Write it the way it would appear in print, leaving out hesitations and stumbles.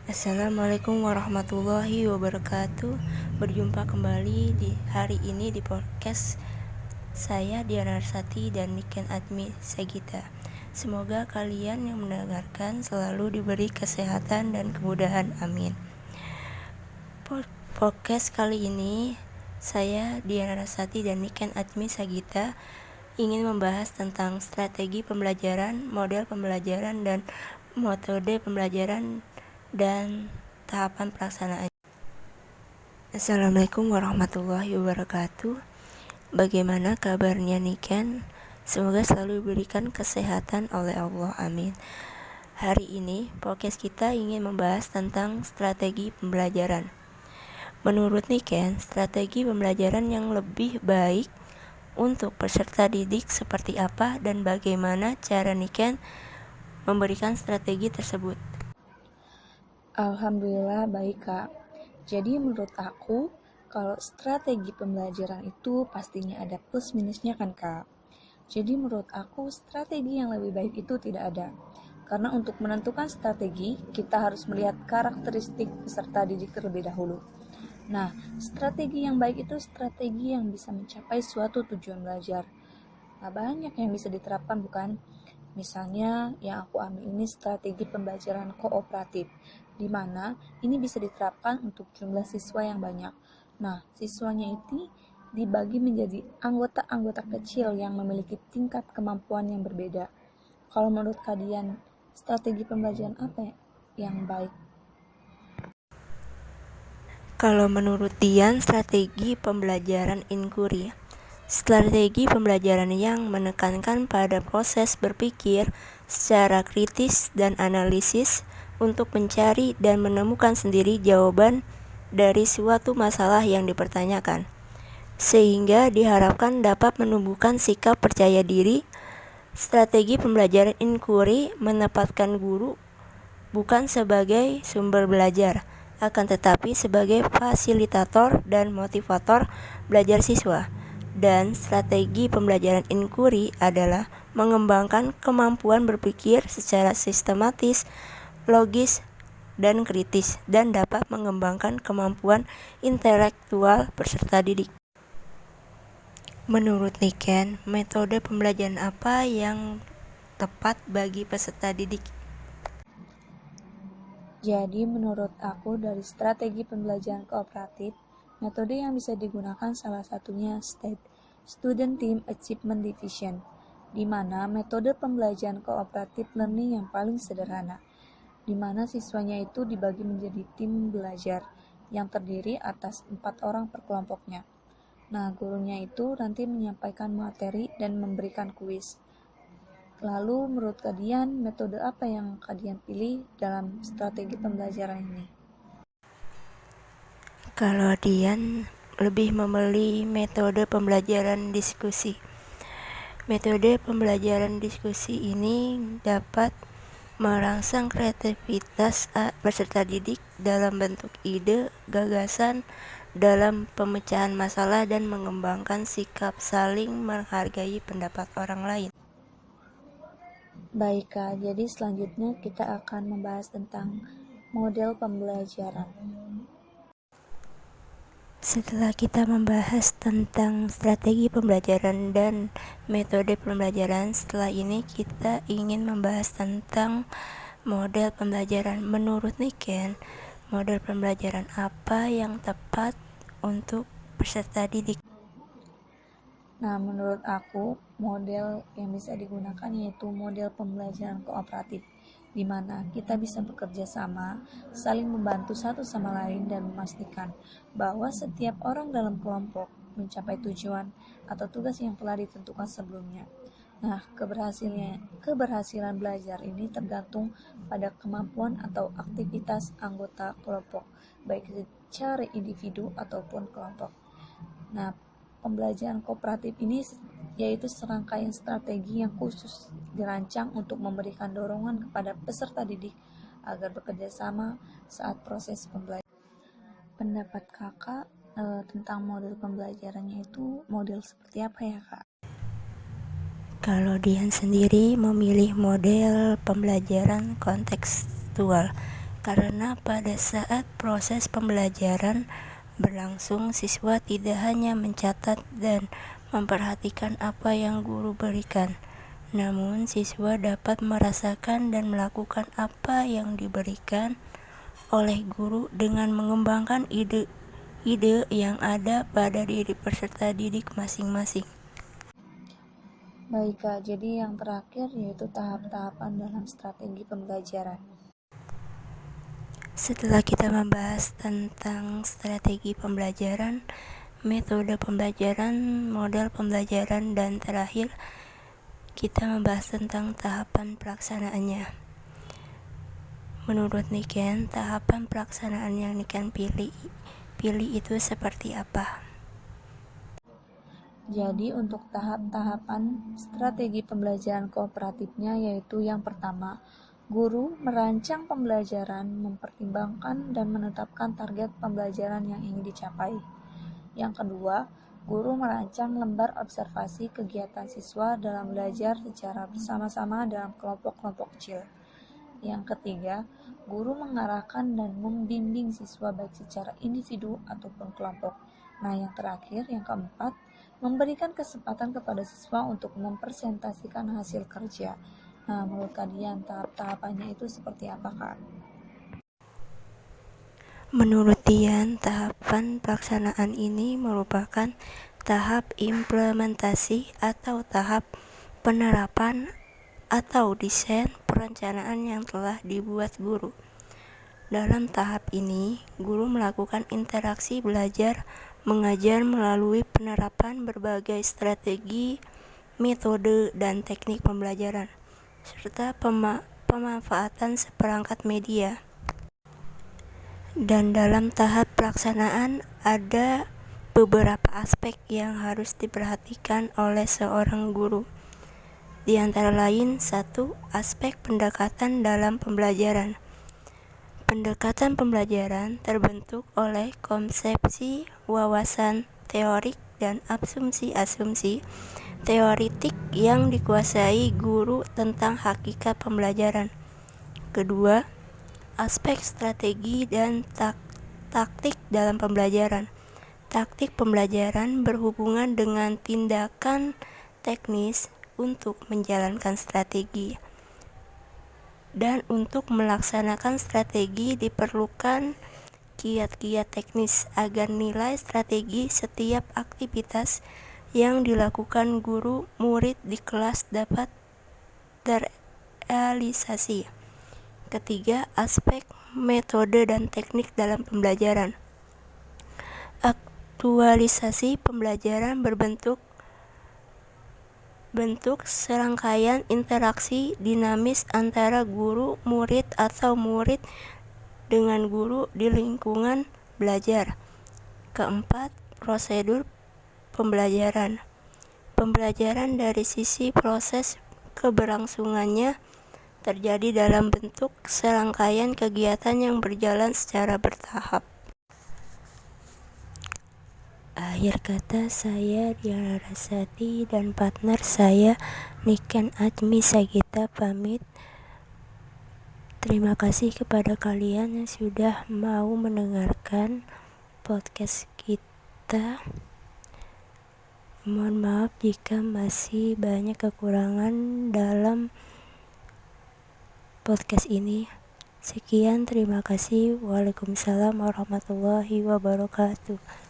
Assalamualaikum warahmatullahi wabarakatuh. Berjumpa kembali di hari ini di podcast saya Diana Arsati dan Niken Admi Sagita. Semoga kalian yang mendengarkan selalu diberi kesehatan dan kemudahan, amin. Podcast kali ini saya Diana Arsati dan Niken Admi Sagita ingin membahas tentang strategi pembelajaran, model pembelajaran, dan metode pembelajaran dan tahapan pelaksanaan. Assalamualaikum warahmatullahi wabarakatuh. Bagaimana kabarnya Niken? Semoga selalu diberikan kesehatan oleh Allah, amin. Hari ini podcast kita ingin membahas tentang strategi pembelajaran. Menurut Niken, strategi pembelajaran yang lebih baik untuk peserta didik seperti apa dan bagaimana cara Niken memberikan strategi tersebut? Alhamdulillah baik Kak. Jadi menurut aku, kalau strategi pembelajaran itu pastinya ada plus minusnya kan Kak. Jadi menurut aku strategi yang lebih baik itu tidak ada. Karena untuk menentukan strategi, kita harus melihat karakteristik peserta didik terlebih dahulu. Nah, strategi yang baik itu strategi yang bisa mencapai suatu tujuan belajar. Nah, banyak yang bisa diterapkan bukan? Misalnya yang aku ambil ini strategi pembelajaran kooperatif, di mana ini bisa diterapkan untuk jumlah siswa yang banyak. Nah, siswanya itu dibagi menjadi anggota-anggota kecil yang memiliki tingkat kemampuan yang berbeda. Kalau menurut kalian, strategi pembelajaran apa yang baik? Kalau menurut Dian, strategi pembelajaran inquiry. Strategi pembelajaran yang menekankan pada proses berpikir secara kritis dan analisis untuk mencari dan menemukan sendiri jawaban dari suatu masalah yang dipertanyakan, sehingga diharapkan dapat menumbuhkan sikap percaya diri. Strategi pembelajaran inquiry menempatkan guru bukan sebagai sumber belajar, akan tetapi sebagai fasilitator dan motivator belajar siswa. Dan strategi pembelajaran inquiry adalah mengembangkan kemampuan berpikir secara sistematis, logis, dan kritis, dan dapat mengembangkan kemampuan intelektual peserta didik. Menurut Niken, metode pembelajaran apa yang tepat bagi peserta didik? Jadi menurut aku dari strategi pembelajaran kooperatif, metode yang bisa digunakan salah satunya STAD, Student Team Achievement Division, di mana metode pembelajaran kooperatif learning yang paling sederhana, di mana siswanya itu dibagi menjadi tim belajar yang terdiri atas 4 orang per kelompoknya. Nah, gurunya itu nanti menyampaikan materi dan memberikan kuis. Lalu menurut kalian metode apa yang kalian pilih dalam strategi pembelajaran ini? Kalau Dian lebih memilih metode pembelajaran diskusi. Metode pembelajaran diskusi ini dapat merangsang kreativitas peserta didik dalam bentuk ide, gagasan dalam pemecahan masalah dan mengembangkan sikap saling menghargai pendapat orang lain. Baik Kak, jadi selanjutnya kita akan membahas tentang model pembelajaran. Setelah kita membahas tentang strategi pembelajaran dan metode pembelajaran, setelah ini kita ingin membahas tentang model pembelajaran. Menurut Niken, model pembelajaran apa yang tepat untuk peserta didik? Nah, menurut aku, model yang bisa digunakan yaitu model pembelajaran kooperatif, di mana kita bisa bekerja sama, saling membantu satu sama lain dan memastikan bahwa setiap orang dalam kelompok mencapai tujuan atau tugas yang telah ditentukan sebelumnya. Nah, keberhasilan belajar ini tergantung pada kemampuan atau aktivitas anggota kelompok, baik secara individu ataupun kelompok. Nah, pembelajaran kooperatif ini yaitu serangkaian strategi yang khusus dirancang untuk memberikan dorongan kepada peserta didik agar bekerja sama saat proses pembelajaran. Pendapat kakak tentang model pembelajarannya itu model seperti apa ya Kak? Kalau Dian sendiri memilih model pembelajaran kontekstual. karena pada saat proses pembelajaran berlangsung, siswa tidak hanya mencatat dan memperhatikan apa yang guru berikan, namun siswa dapat merasakan dan melakukan apa yang diberikan oleh guru dengan mengembangkan ide-ide yang ada pada diri peserta didik masing-masing. Baik Kak, jadi yang terakhir yaitu tahap-tahapan dalam strategi pembelajaran. Setelah kita membahas tentang strategi pembelajaran, metode pembelajaran, model pembelajaran, dan terakhir kita membahas tentang tahapan pelaksanaannya. Menurut Niken, tahapan pelaksanaan yang Niken pilih itu seperti apa? Jadi untuk tahap-tahapan strategi pembelajaran kooperatifnya yaitu yang pertama, guru merancang pembelajaran, mempertimbangkan dan menetapkan target pembelajaran yang ingin dicapai. Yang kedua, guru merancang lembar observasi kegiatan siswa dalam belajar secara bersama-sama dalam kelompok-kelompok kecil. Yang ketiga, guru mengarahkan dan membimbing siswa baik secara individu ataupun kelompok. Nah, yang terakhir, yang keempat, memberikan kesempatan kepada siswa untuk mempresentasikan hasil kerja. Nah, menurut kalian tahap-tahapannya itu seperti apa, Kak? Menurut Dian, tahapan pelaksanaan ini merupakan tahap implementasi atau tahap penerapan atau desain perencanaan yang telah dibuat guru. Dalam tahap ini, guru melakukan interaksi belajar mengajar melalui penerapan berbagai strategi, metode, dan teknik pembelajaran, serta pemanfaatan seperangkat media. Dan dalam tahap pelaksanaan ada beberapa aspek yang harus diperhatikan oleh seorang guru. Di antara lain, 1. Aspek pendekatan dalam pembelajaran. Pendekatan pembelajaran terbentuk oleh konsepsi, wawasan teorik, dan asumsi-asumsi teoritik yang dikuasai guru tentang hakikat pembelajaran. Kedua, aspek strategi dan taktik dalam pembelajaran. Taktik pembelajaran berhubungan dengan tindakan teknis untuk menjalankan strategi. Dan untuk melaksanakan strategi diperlukan kiat-kiat teknis agar nilai strategi setiap aktivitas yang dilakukan guru murid di kelas dapat terrealisasi. Ketiga, aspek metode dan teknik dalam pembelajaran. Aktualisasi pembelajaran berbentuk serangkaian interaksi dinamis antara guru, murid, atau murid dengan guru di lingkungan belajar. Keempat, prosedur pembelajaran. Pembelajaran dari sisi proses keberlangsungannya terjadi dalam bentuk serangkaian kegiatan yang berjalan secara bertahap. Akhir kata, saya Diana Rasati dan partner saya Niken Ajmi Sagita pamit. Terima kasih kepada kalian yang sudah mau mendengarkan podcast kita. Mohon maaf jika masih banyak kekurangan dalam podcast ini. Sekian, terima kasih. Waalaikumsalam warahmatullahi wabarakatuh.